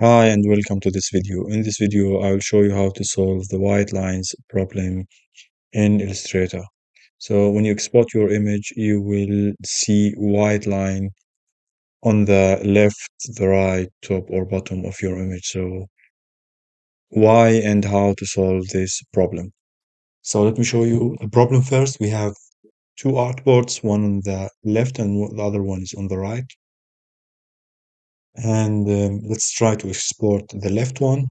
Hi and welcome to this video. In this video, I will show you how to solve the white lines problem in Illustrator. So when you export your image, you will see white line on the left, the right, top or bottom of your image. So why and how to solve this problem. So let me show you the problem first. We have two artboards, one on the left and the other one is on the right. And let's try to export the left one.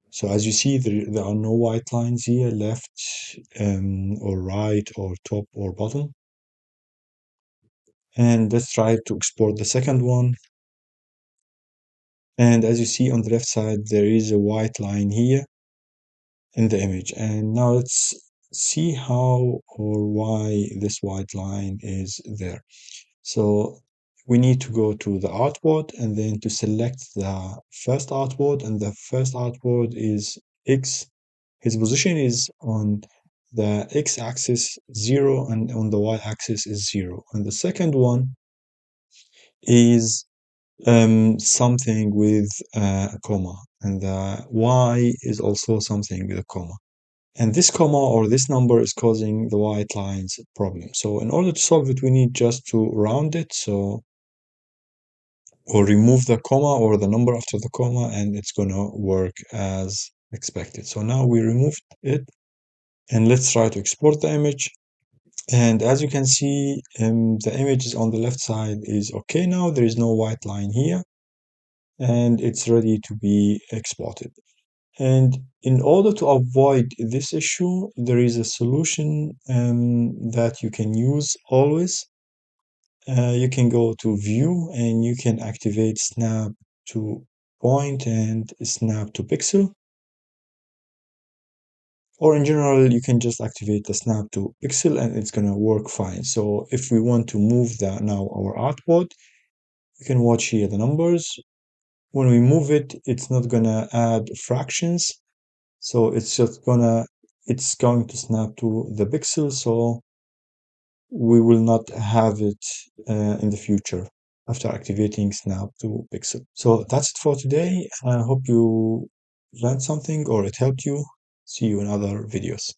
So as you see, there are no white lines here, left or right or top or bottom. And let's try to export the second one. And as you see on the left side, there is a white line here in the image. And now let's see how or why this white line is there. So we need to go to the artboard and then to select the first artboard, and the first artboard is X. His position is on the x-axis 0 and on the y-axis is 0. And the second one is something with a comma, and the y is also something with a comma. And this comma or this number is causing the white lines problem. So in order to solve it, we need just to round it. So or remove the comma or the number after the comma, and it's gonna work as expected. So now we removed it, and let's try to export the image. And as you can see, the image is on the left side is okay now. There is no white line here, and it's ready to be exported. And in order to avoid this issue, there is a solution that you can use always. You can go to View and you can activate Snap to Point and Snap to Pixel. Or in general, you can just activate the snap to pixel and it's gonna work fine. So if we want to move now our artboard, you can watch here the numbers. When we move it, it's not gonna add fractions. So it's going to snap to the pixel. So we will not have it in the future after activating snap to pixel. So that's it for today. I hope you learned something or it helped you. See you in other videos.